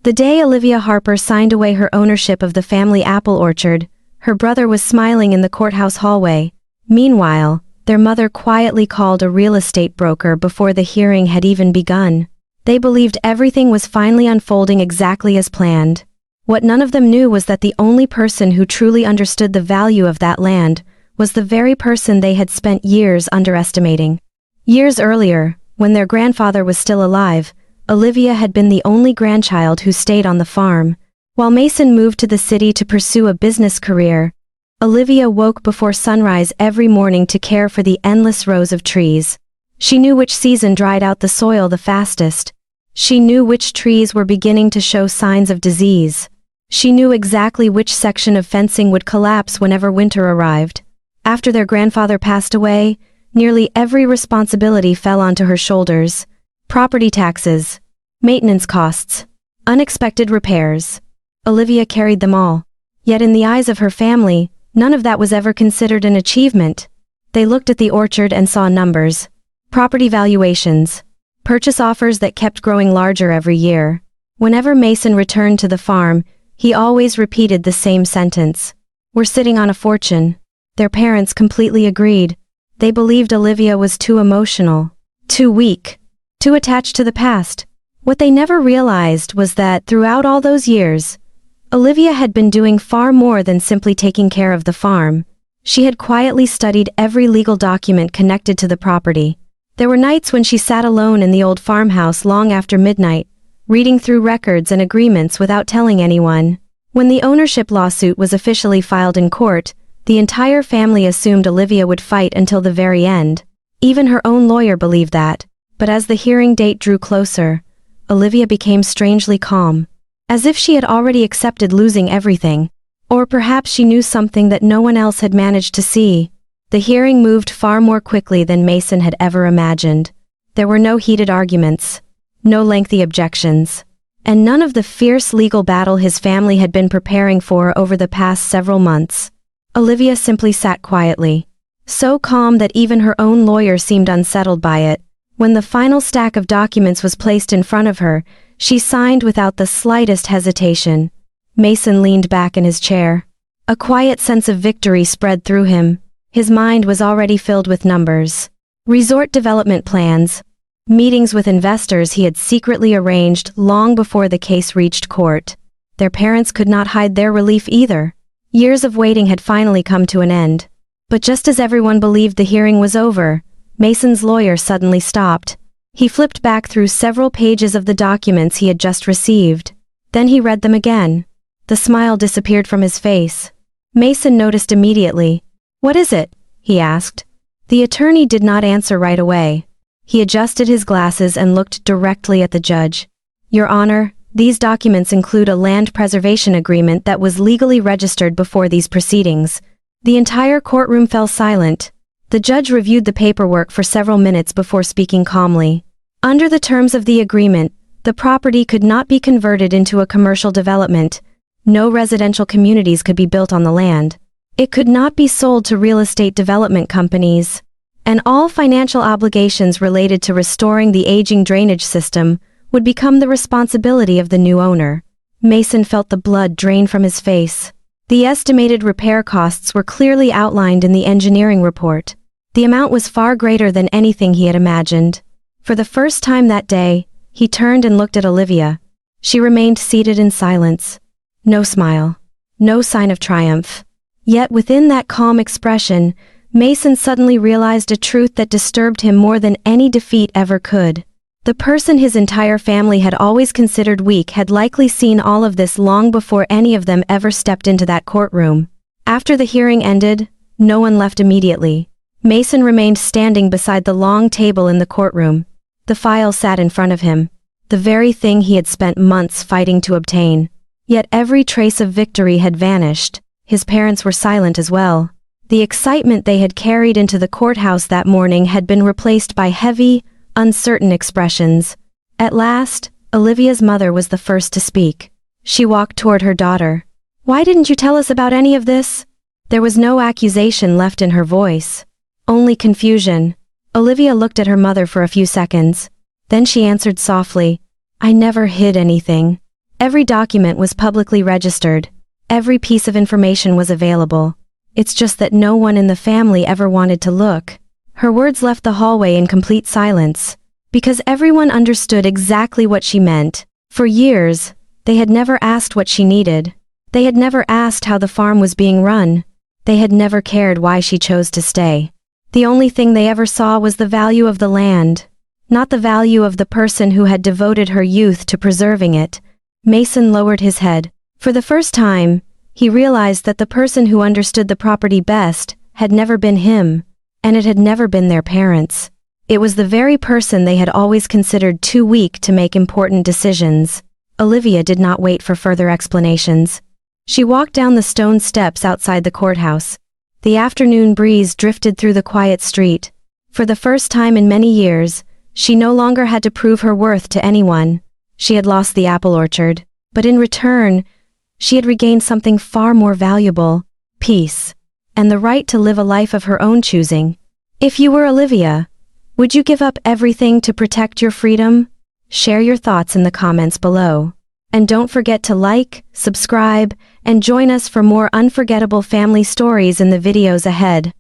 The day Olivia Harper signed away her ownership of the family apple orchard, her brother was smiling in the courthouse hallway. Meanwhile, their mother quietly called a real estate broker before the hearing had even begun. They believed everything was finally unfolding exactly as planned. What none of them knew was that the only person who truly understood the value of that land was the very person they had spent years underestimating. Years earlier, when their grandfather was still alive, Olivia had been the only grandchild who stayed on the farm. While Mason moved to the city to pursue a business career, Olivia woke before sunrise every morning to care for the endless rows of trees. She knew which season dried out the soil the fastest. She knew which trees were beginning to show signs of disease. She knew exactly which section of fencing would collapse whenever winter arrived. After their grandfather passed away, nearly every responsibility fell onto her shoulders. Property taxes, maintenance costs, unexpected repairs. Olivia carried them all. Yet in the eyes of her family, none of that was ever considered an achievement. They looked at the orchard and saw numbers. Property valuations. Purchase offers that kept growing larger every year. Whenever Mason returned to the farm, he always repeated the same sentence. "We're sitting on a fortune." Their parents completely agreed. They believed Olivia was too emotional, too weak, too attached to the past. What they never realized was that throughout all those years, Olivia had been doing far more than simply taking care of the farm. She had quietly studied every legal document connected to the property. There were nights when she sat alone in the old farmhouse long after midnight, reading through records and agreements without telling anyone. When the ownership lawsuit was officially filed in court, the entire family assumed Olivia would fight until the very end. Even her own lawyer believed that. But as the hearing date drew closer, Olivia became strangely calm, as if she had already accepted losing everything. Or perhaps she knew something that no one else had managed to see. The hearing moved far more quickly than Mason had ever imagined. There were no heated arguments, no lengthy objections, and none of the fierce legal battle his family had been preparing for over the past several months. Olivia simply sat quietly, so calm that even her own lawyer seemed unsettled by it. When the final stack of documents was placed in front of her, she signed without the slightest hesitation. Mason leaned back in his chair. A quiet sense of victory spread through him. His mind was already filled with numbers. Resort development plans, meetings with investors he had secretly arranged long before the case reached court. Their parents could not hide their relief either. Years of waiting had finally come to an end. But just as everyone believed the hearing was over, Mason's lawyer suddenly stopped. He flipped back through several pages of the documents he had just received. Then he read them again. The smile disappeared from his face. Mason noticed immediately. "What is it?" he asked. The attorney did not answer right away. He adjusted his glasses and looked directly at the judge. "Your Honor, these documents include a land preservation agreement that was legally registered before these proceedings." The entire courtroom fell silent. The judge reviewed the paperwork for several minutes before speaking calmly. Under the terms of the agreement, the property could not be converted into a commercial development. No residential communities could be built on the land. It could not be sold to real estate development companies. And all financial obligations related to restoring the aging drainage system would become the responsibility of the new owner. Mason felt the blood drain from his face. The estimated repair costs were clearly outlined in the engineering report. The amount was far greater than anything he had imagined. For the first time that day, he turned and looked at Olivia. She remained seated in silence. No smile. No sign of triumph. Yet within that calm expression, Mason suddenly realized a truth that disturbed him more than any defeat ever could. The person his entire family had always considered weak had likely seen all of this long before any of them ever stepped into that courtroom. After the hearing ended, no one left immediately. Mason remained standing beside the long table in the courtroom. The file sat in front of him, the very thing he had spent months fighting to obtain. Yet every trace of victory had vanished. His parents were silent as well. The excitement they had carried into the courthouse that morning had been replaced by heavy, uncertain expressions. At last, Olivia's mother was the first to speak. She walked toward her daughter. "Why didn't you tell us about any of this?" There was no accusation left in her voice. Only confusion. Olivia looked at her mother for a few seconds. Then she answered softly, "I never hid anything. Every document was publicly registered. Every piece of information was available. It's just that no one in the family ever wanted to look. Her words left the hallway in complete silence, because everyone understood exactly what she meant. For years, they had never asked what she needed. They had never asked how the farm was being run. They had never cared why she chose to stay. The only thing they ever saw was the value of the land, not the value of the person who had devoted her youth to preserving it. Mason lowered his head. For the first time, he realized that the person who understood the property best had never been him, and it had never been their parents. It was the very person they had always considered too weak to make important decisions. Olivia did not wait for further explanations. She walked down the stone steps outside the courthouse. The afternoon breeze drifted through the quiet street. For the first time in many years, she no longer had to prove her worth to anyone. She had lost the apple orchard, but in return, she had regained something far more valuable: peace, and the right to live a life of her own choosing. If you were Olivia, would you give up everything to protect your freedom? Share your thoughts in the comments below. And don't forget to like, subscribe, and join us for more unforgettable family stories in the videos ahead.